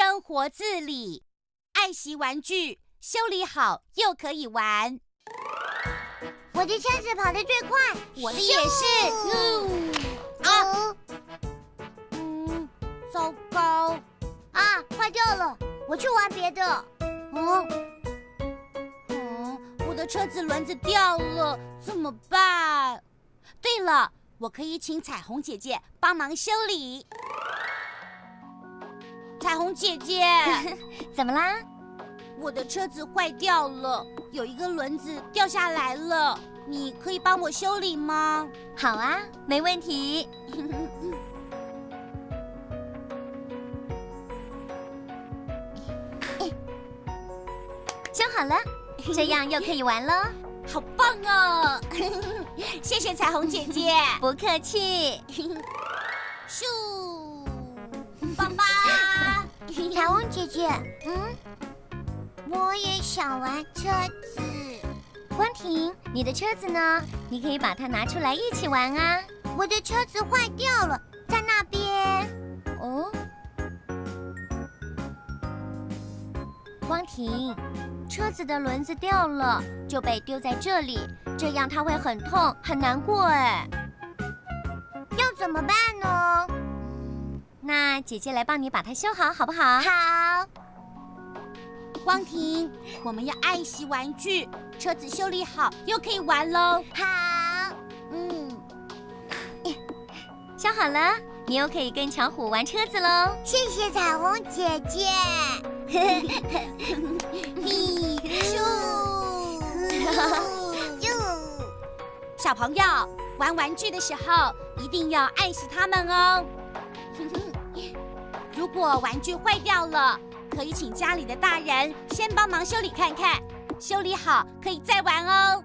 生活自理，爱惜玩具，修理好又可以玩。我的车子跑得最快，我的也是。糟糕！坏掉了，我去玩别的。我的车子轮子掉了，怎么办？对了，我可以请彩虹姐姐帮忙修理。彩虹姐姐，怎么啦？我的车子坏掉了，有一个轮子掉下来了，你可以帮我修理吗？好啊，没问题。修好了，这样又可以玩了。好棒哦！谢谢彩虹姐姐。不客气。咻，棒棒！彩虹姐姐，我也想玩车子。关婷，你的车子呢？你可以把它拿出来一起玩啊。我的车子坏掉了，在那边。光婷，车子的轮子掉了，就被丢在这里，这样它会很痛，很难过哎。要怎么办呢？那姐姐来帮你把它修好，好不好？好。光婷，我们要爱惜玩具，车子修理好又可以玩喽。好。修好了，你又可以跟巧虎玩车子喽。谢谢彩虹姐姐。小朋友玩玩具的时候一定要爱惜它们哦。如果玩具坏掉了，可以请家里的大人先帮忙修理看看，修理好可以再玩哦。